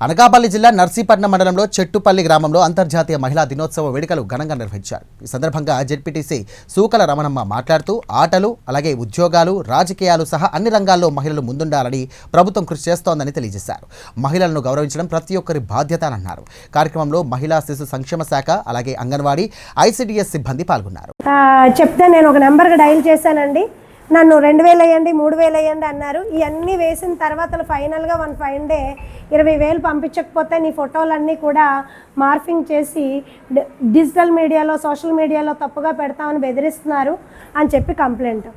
అనకాపల్లి జిల్లా నర్సీపట్నం మండలంలో చెట్టుపల్లి గ్రామంలో అంతర్జాతీయ మహిళా దినోత్సవ వేడుకలు ఘనంగా నిర్వహించారు. ఈ సందర్భంగా జెడ్పీటీసీ సూకల రమణమ్మ మాట్లాడుతూ ఆటలు, అలాగే ఉద్యోగాలు, రాజకీయాలు సహా అన్ని రంగాల్లో మహిళలు ముందుండాలని ప్రభుత్వం కృషి చేస్తోందని తెలియజేశారు. మహిళలను గౌరవించడం ప్రతి ఒక్కరి బాధ్యత అని అన్నారు. కార్యక్రమంలో మహిళా శిశు సంక్షేమ శాఖ, అలాగే అంగన్వాడీ, ఐసిడిఎస్ సిబ్బంది పాల్గొన్నారు. చెప్తే నేను ఒక నెంబర్కి డైల్ చేశానండి. నన్ను 2000 వేయండి, 3000 వేయండి అన్నారు. ఇవన్నీ వేసిన తర్వాత ఫైనల్గా వన్ ఫైన్ డే 20,000 పంపించకపోతే నీ ఫోటోలన్నీ కూడా మార్ఫింగ్ చేసి డిజిటల్ మీడియాలో, సోషల్ మీడియాలో తప్పుగా పెడతామని బెదిరిస్తున్నారు అని చెప్పి కంప్లైంట్.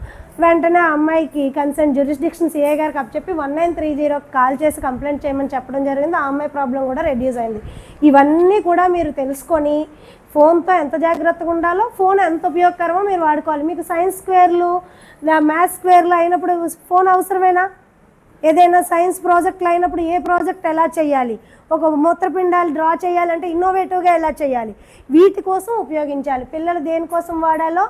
వెంటనే ఆ అమ్మాయికి కన్సర్న్ జ్యూరిస్డిక్షన్ సిఐ గారికి అప్పచెప్పి 1930 కాల్ చేసి కంప్లైంట్ చేయమని చెప్పడం జరిగింది. ఆ అమ్మాయి ప్రాబ్లం కూడా రెడ్యూస్ అయింది. ఇవన్నీ కూడా మీరు తెలుసుకొని ఫోన్తో ఎంత జాగ్రత్తగా ఉండాలో, ఫోన్ ఎంత ఉపయోగకరమో మీరు వాడుకోవాలి. మీకు సైన్స్ స్క్వేర్లు, మ్యాథ్స్ స్క్వేర్లు అయినప్పుడు ఫోన్ అవసరమేనా? ఏదైనా సైన్స్ ప్రాజెక్టులు అయినప్పుడు ఏ ప్రాజెక్ట్ ఎలా చేయాలి, ఒక మూత్రపిండాలు డ్రా చేయాలంటే ఇన్నోవేటివ్గా ఎలా చేయాలి, వీటి కోసం ఉపయోగించాలి. పిల్లలు దేనికోసం వాడాలో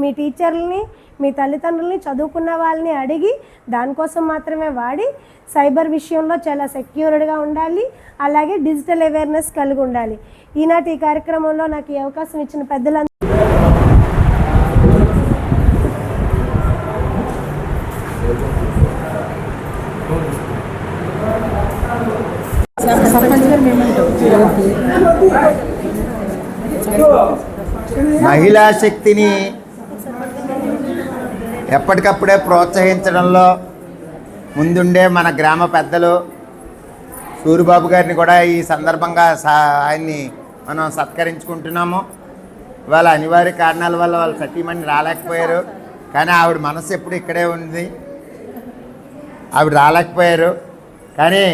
మీ టీచర్లని, మీ తల్లిదండ్రులని, చదువుకున్న వాళ్ళని అడిగి దానికోసం మాత్రమే వాడి సైబర్ విషయంలో చాలా సెక్యూర్డ్గా ఉండాలి. అలాగే డిజిటల్ అవేర్నెస్ కలిగి ఉండాలి. ఈనాటి ఈ కార్యక్రమంలో నాకు ఈ అవకాశం ఇచ్చిన పెద్దలందరూ మహిళా శక్తిని ఎప్పటికప్పుడే ప్రోత్సహించడంలో ముందుండే మన గ్రామ పెద్దలు సూరిబాబు గారిని కూడా ఈ సందర్భంగా ఆయన్ని మనం సత్కరించుకుంటున్నాము. ఇవాళ అనివార్య కారణాల వల్ల వాళ్ళ సతీమణి రాలేకపోయారు, కానీ ఆవిడ మనసు ఎప్పుడు ఇక్కడే ఉంది. ఆవిడ రాలేకపోయారు, కానీ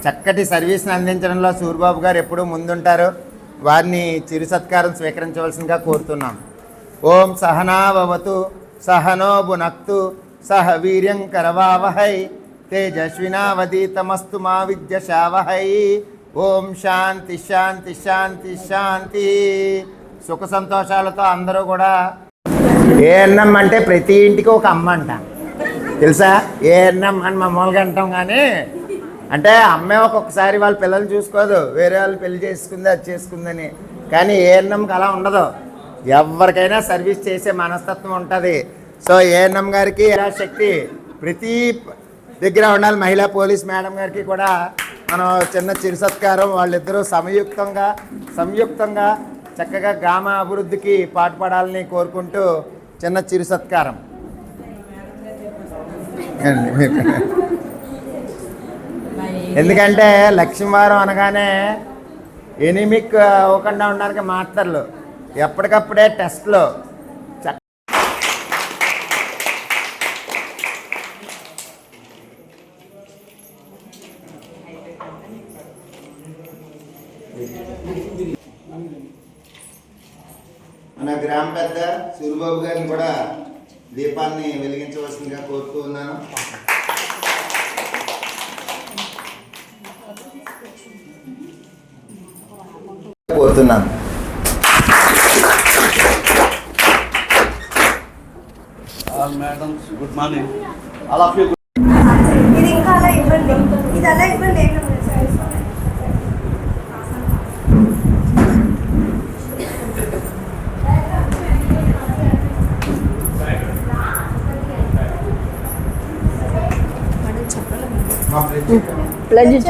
చక్కటి సర్వీస్ని అందించడంలో సూరిబాబు గారు ఎప్పుడూ ముందుంటారు. వారిని చిరు సత్కారం స్వీకరించవలసిందిగా కోరుతున్నాం. ఓం సహనావతు సహనో భునక్తు సహ వీర్యం కరవావహై తేజస్వినావదీతమస్తు మా విద్యశావహై. ఓం శాంతి శాంతి శాంతి శాంతి. సుఖ సంతోషాలతో అందరూ కూడా. ఏఎన్ఎం అంటే ప్రతి ఇంటికి ఒక అమ్మ అంట, తెలుసా? ఏఎన్ఎం అని మామూలుగా అంటాం, కానీ అంటే అమ్మే ఒక్కొక్కసారి వాళ్ళ పిల్లలు చూసుకోదు, వేరే వాళ్ళు పెళ్లి చేసుకుంది, అది చేసుకుందని. కానీ ఏఎన్ఎంకి అలా ఉండదు, ఎవరికైనా సర్వీస్ చేసే మనస్తత్వం ఉంటుంది. సో ఏఎన్ఎం గారికి శక్తి ప్రతి దగ్గర ఉండాలి. మహిళా పోలీస్ మేడం గారికి కూడా మనం చిన్న చిరు సత్కారం. వాళ్ళిద్దరూ సంయుక్తంగా చక్కగా గ్రామ అభివృద్ధికి పాటుపడాలని కోరుకుంటూ చిన్న చిరు సత్కారం. ఎందుకంటే లక్ష్మీవారం అనగానే ఎనిమిక్ అవ్వకుండా ఉండడానికి మాత్రలు, ఎప్పటికప్పుడే టెస్ట్లు. మన గ్రామ పెద్ద సూరిబాబు గారిని కూడా దీపాన్ని వెలిగించవలసిందిగా కోరుతూ ఉన్నాను. కోరుతున్నాను. Madam good morning. All of you. ఇది ఇంకా అలా ఇవ్వండి, ఇది అలా ఇవ్వండి.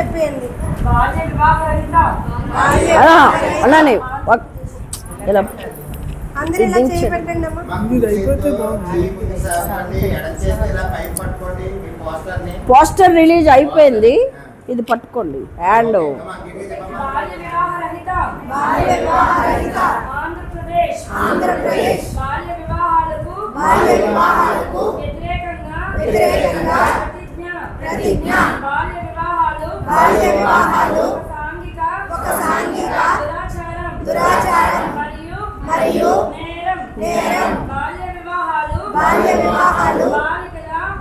చెప్పండి. పోస్టర్ రిలీజ్ అయిపోయింది, ఇది పట్టుకోండి. హ్యాండ్ దురాచారం మరియు నేరం, బాల్య వివాహాలు,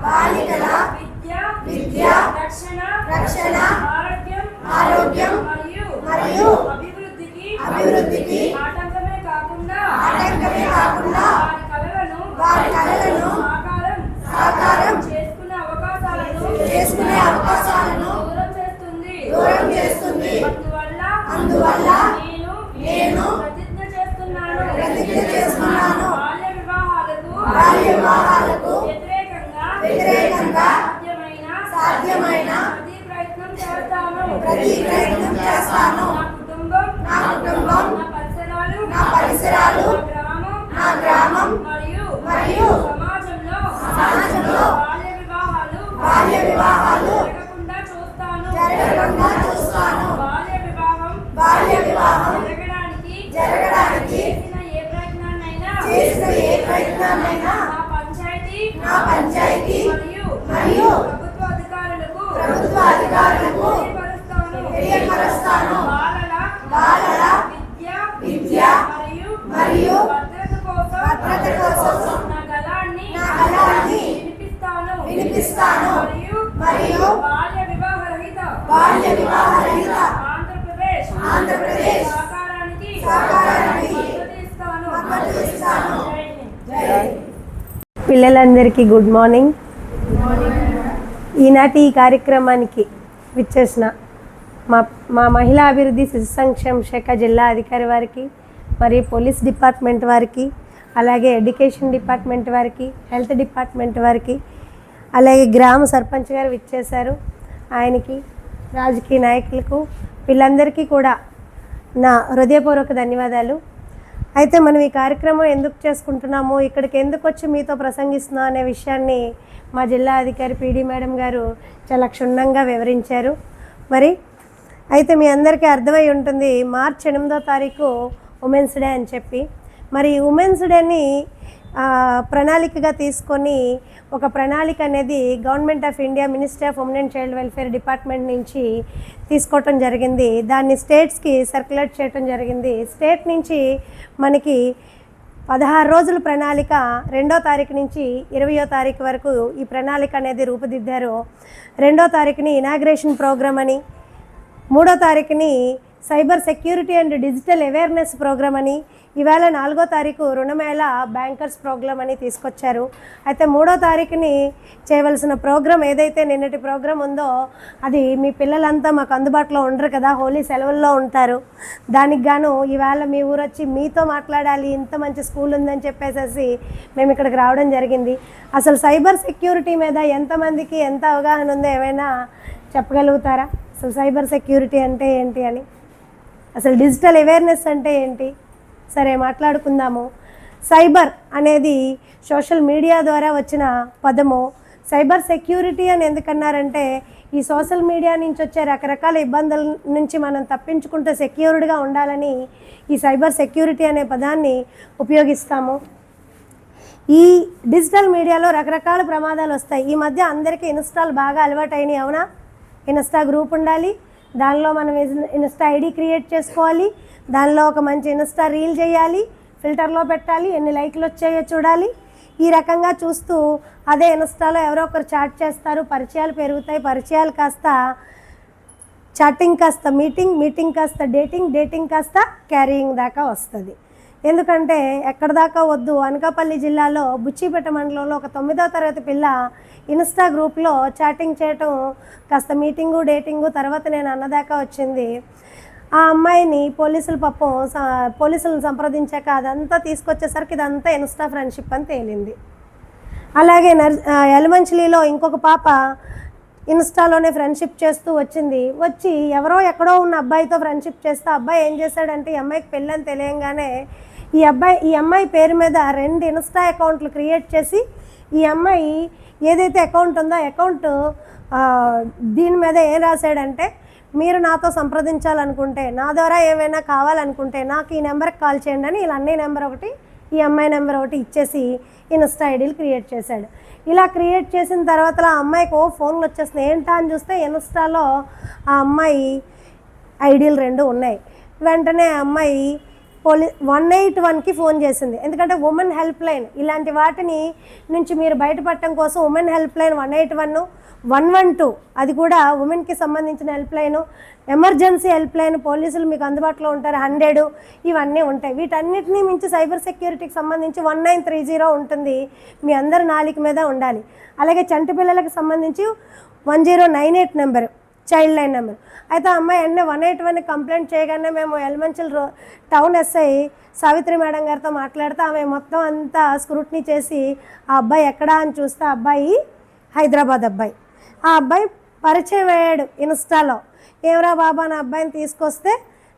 బాలికల విద్య, రక్షణ, ఆరోగ్యం మరియు అభివృద్ధికి ఆటంకమే కాకుండా వారి కలలను సాకారం చేసుకునే అవకాశాలను దూరం చేస్తుంది. అందువల్ల నేను ప్రతిజ్ఞ చేస్తున్నాను బాల్య వివాహాలకు వ్యతిరేకంగా సాధ్యమైన ప్రతి ప్రయత్నం చేస్తాను. నా కుటుంబం నా పరిసరాలు నా గ్రామం మరియు సమాజంలో బాల్య వివాహాలు జరగకుండా చూస్తాను. బాల్య వివాహం జరగడానికి చేసిన ఏ ప్రయత్నాన్నైనా నా పంచాయతీ మరియు ప్రభుత్వ అధికారులకు తెలియపరుస్తాను. బాలల విద్య మరియు భద్రత కోసం నా గళాన్ని వినిపిస్తాను మరియు బాల్య వివాహరహిత ఆంధ్రప్రదేశ్ సహకారానికి మద్దతు ఇస్తాను. పిల్లలందరికీ గుడ్ మార్నింగ్. ఈనాటి ఈ కార్యక్రమానికి విచ్చేసిన మా మహిళా అభివృద్ధి శిశు సంక్షేమ శాఖ జిల్లా అధికారి వారికి, మరియు పోలీస్ డిపార్ట్మెంట్ వారికి, అలాగే ఎడ్యుకేషన్ డిపార్ట్మెంట్ వారికి, హెల్త్ డిపార్ట్మెంట్ వారికి, అలాగే గ్రామ సర్పంచ్ గారు విచ్చేశారు, ఆయనకి, రాజకీయ నాయకులకు, వీళ్ళందరికీ కూడా నా హృదయపూర్వక ధన్యవాదాలు. అయితే మనం ఈ కార్యక్రమం ఎందుకు చేసుకుంటున్నాము, ఇక్కడికి ఎందుకు వచ్చి మీతో ప్రసంగిస్తున్నాం అనే విషయాన్ని మా జిల్లా అధికారి పీడీ మేడం గారు చాలా క్షుణ్ణంగా వివరించారు. మరి అయితే మీ అందరికీ అర్థమై ఉంటుంది, మార్చి 8వ తారీఖు ఉమెన్స్ డే అని చెప్పి. మరి ఉమెన్స్ డేని ప్రణాళికగా తీసుకొని ఒక ప్రణాళిక అనేది government of India ministry of women and child welfare department నుంచి తీసుకోవటం జరిగింది. దాన్ని స్టేట్స్కి సర్క్యులేట్ చేయటం జరిగింది. స్టేట్ నుంచి మనకి 16 రోజుల ప్రణాళిక 2వ తారీఖు నుంచి 20వ తారీఖు వరకు ఈ ప్రణాళిక అనేది రూపుదిద్దారు. 2వ తారీఖుని ఇనాగ్రేషన్ ప్రోగ్రామ్ అని, 3వ తారీఖుని cyber security and digital awareness program అని, ఇవాళ 4వ తారీఖు రుణమేళ బ్యాంకర్స్ ప్రోగ్రామ్ అని తీసుకొచ్చారు. అయితే 3వ తారీఖుని చేయవలసిన ప్రోగ్రామ్ ఏదైతే నిన్నటి ప్రోగ్రామ్ ఉందో అది మీ పిల్లలంతా మాకు అందుబాటులో ఉండరు కదా, హోలీ సెలవుల్లో ఉంటారు. దానికి గాను ఇవాళ మీ ఊరు వచ్చి మీతో మాట్లాడాలి, ఇంత మంచి స్కూల్ ఉందని చెప్పేసి మేము ఇక్కడికి రావడం జరిగింది. అసలు సైబర్ సెక్యూరిటీ మీద ఎంతమందికి ఎంత అవగాహన ఉందో ఏమైనా చెప్పగలుగుతారా? అసలు సైబర్ సెక్యూరిటీ అంటే ఏంటి అని, అసలు డిజిటల్ అవేర్నెస్ అంటే ఏంటి? సరే మాట్లాడుకుందాము. సైబర్ అనేది సోషల్ మీడియా ద్వారా వచ్చిన పదము. సైబర్ సెక్యూరిటీ అని ఎందుకన్నారంటే ఈ సోషల్ మీడియా నుంచి వచ్చే రకరకాల ఇబ్బందుల నుంచి మనం తప్పించుకుంటూ సెక్యూర్డ్గా ఉండాలని ఈ సైబర్ సెక్యూరిటీ అనే పదాన్ని ఉపయోగిస్తాము. ఈ డిజిటల్ మీడియాలో రకరకాల ప్రమాదాలు వస్తాయి. ఈ మధ్య అందరికీ ఇన్స్టాల్ బాగా అలవాటైనవి, అవునా? ఇన్స్టా గ్రూప్ ఉండాలి, దానిలో మనం ఇన్స్టా ఐడి క్రియేట్ చేసుకోవాలి, దానిలో ఒక మంచి ఇన్స్టా రీల్ చేయాలి, ఫిల్టర్లో పెట్టాలి, ఎన్ని లైక్లు వచ్చాయో చూడాలి. ఈ రకంగా చూస్తూ అదే ఇన్స్టాలో ఎవరో ఒకరు చాట్ చేస్తారు, పరిచయాలు పెరుగుతాయి, పరిచయాలు కాస్త చాటింగ్ కాస్త మీటింగ్, మీటింగ్ కాస్త డేటింగ్, డేటింగ్ కాస్త క్యారీయింగ్ దాకా వస్తుంది. ఎందుకంటే ఎక్కడ దాకా వద్దు, అనకాపల్లి జిల్లాలో బుచ్చిపేట మండలంలో ఒక 9వ తరగతి పిల్ల ఇన్స్టా గ్రూప్లో చాటింగ్ చేయటం కాస్త మీటింగు, డేటింగు, తర్వాత నేను అన్నదాకా వచ్చింది. ఆ అమ్మాయిని పోలీసులను సంప్రదించాక అదంతా తీసుకొచ్చేసరికి ఇదంతా ఇన్స్టా ఫ్రెండ్షిప్ అని తేలింది. అలాగే ఎలమంచిలిలో ఇంకొక పాప ఇన్స్టాలోనే ఫ్రెండ్షిప్ చేస్తూ వచ్చి ఎవరో ఎక్కడో ఉన్న అబ్బాయితో ఫ్రెండ్షిప్ చేస్తే అబ్బాయి ఏం చేశాడంటే ఈ అమ్మాయికి పెళ్ళని తెలియంగానే ఈ అమ్మాయి పేరు మీద 2 ఇన్స్టా అకౌంట్లు క్రియేట్ చేసి ఈ అమ్మాయి ఏదైతే అకౌంట్ ఉందో అకౌంట్ దీని మీద ఏం రాశాడంటే, మీరు నాతో సంప్రదించాలనుకుంటే, నా ద్వారా ఏమైనా కావాలనుకుంటే నాకు ఈ నెంబర్కి కాల్ చేయండి అని ఇలా అన్నయ్య నెంబర్ ఒకటి, ఈ అమ్మాయి నెంబర్ ఒకటి ఇచ్చేసి ఇన్స్టా ఐడీలు క్రియేట్ చేశాడు. ఇలా క్రియేట్ చేసిన తర్వాత ఆ అమ్మాయికి ఫోన్లు వచ్చేస్తున్నాయి. ఏంటా అని చూస్తే ఇన్స్టాలో ఆ అమ్మాయి ఐడీలు 2 ఉన్నాయి. వెంటనే ఆ అమ్మాయి 181కి ఫోన్ చేసింది. ఎందుకంటే ఉమెన్ హెల్ప్ లైన్ ఇలాంటి వాటిని నుంచి మీరు బయటపడటం కోసం ఉమెన్ హెల్ప్ లైన్ 181, 112 అది కూడా ఉమెన్కి సంబంధించిన help line, emergency help line, పోలీసులు మీకు అందుబాటులో ఉంటారు 100, ఇవన్నీ ఉంటాయి. వీటన్నిటినీ మించి సైబర్ సెక్యూరిటీకి సంబంధించి 1930 ఉంటుంది. మీ అందరు నాలుక మీద ఉండాలి. అలాగే చంటి పిల్లలకు సంబంధించి 1098 నెంబరు, చైల్డ్ లైన్ నెంబర్. అయితే ఆ అమ్మాయి వెంటనే 181 కంప్లైంట్ చేయగానే మేము ఎల్మంచల్ టౌన్ ఎస్ఐ సావిత్రి మేడం గారితో మాట్లాడితే ఆమె మొత్తం అంతా స్క్రూట్నీ చేసి ఆ అబ్బాయి ఎక్కడా అని చూస్తే ఆ అబ్బాయి హైదరాబాద్ అబ్బాయి. ఆ అబ్బాయి పరిచయం అయ్యాడు ఇన్స్టాలో. ఏమరా బాబు అని అబ్బాయిని తీసుకొస్తే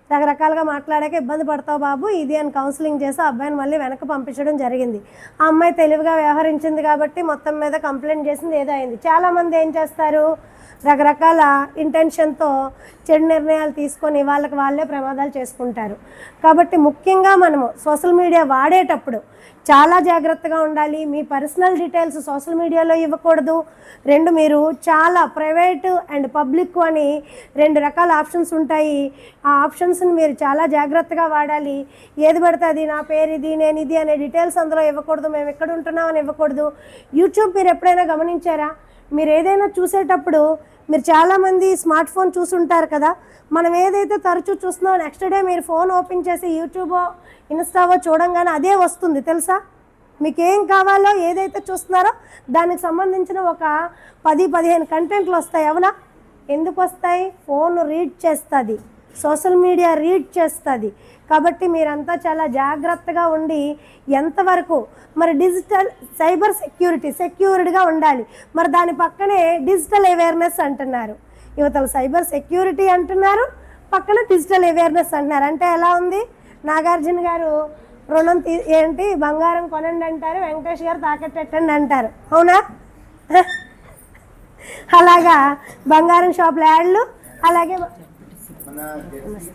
రకరకాలుగా మాట్లాడాక ఇబ్బంది పడతావు బాబు ఇది అని కౌన్సిలింగ్ చేసి ఆ అబ్బాయిని మళ్ళీ వెనక్కి పంపించడం జరిగింది. ఆ అమ్మాయి తెలివిగా వ్యవహరించింది కాబట్టి మొత్తం మీద కంప్లైంట్ చేసింది, ఏదో అయింది. చాలామంది ఏం చేస్తారు, రకరకాల ఇంటెన్షన్తో చెడు నిర్ణయాలు తీసుకొని వాళ్ళే ప్రమాదాలు చేసుకుంటారు. కాబట్టి ముఖ్యంగా మనము సోషల్ మీడియా వాడేటప్పుడు చాలా జాగ్రత్తగా ఉండాలి. మీ పర్సనల్ డీటెయిల్స్ సోషల్ మీడియాలో ఇవ్వకూడదు. 2 మీరు చాలా ప్రైవేటు అండ్ పబ్లిక్ అని 2 రకాల ఆప్షన్స్ ఉంటాయి. ఆ ఆప్షన్స్ని మీరు చాలా జాగ్రత్తగా వాడాలి. ఏది పడితే అది నా పేరు ఇది నేను ఇది అనే డీటెయిల్స్ అందులో ఇవ్వకూడదు. మేము ఎక్కడ ఉంటున్నాం అని ఇవ్వకూడదు. యూట్యూబ్ మీరు ఎప్పుడైనా గమనించారా, మీరు ఏదైనా చూసేటప్పుడు మీరు చాలామంది స్మార్ట్ ఫోన్ చూసుంటారు కదా, మనం ఏదైతే తరచూ చూస్తున్నామో నెక్స్ట్ డే మీరు ఫోన్ ఓపెన్ చేసి యూట్యూబో ఇన్స్టావో చూడంగానే అదే వస్తుంది తెలుసా. మీకు ఏం కావాలో ఏదైతే చూస్తున్నారో దానికి సంబంధించిన ఒక 10-15 కంటెంట్లు వస్తాయి. అవునా? ఎందుకు వస్తాయి? ఫోన్ రీడ్ చేస్తుంది, సోషల్ మీడియా రీడ్ చేస్తుంది. కాబట్టి మీరంతా చాలా జాగ్రత్తగా ఉండి ఎంతవరకు మరి డిజిటల్ సైబర్ సెక్యూర్డ్గా ఉండాలి. మరి దాని పక్కనే డిజిటల్ అవేర్నెస్ అంటున్నారు. యువతలు సైబర్ సెక్యూరిటీ అంటున్నారు, పక్కన డిజిటల్ అవేర్నెస్ అంటున్నారు. అంటే ఎలా ఉంది, నాగార్జున గారు రుణం ఏంటి బంగారం కొనండి అంటారు, వెంకటేష్ గారు తాకట్టండి అంటారు. అవునా? అలాగా బంగారం షాపుల యాడ్లు అలాగే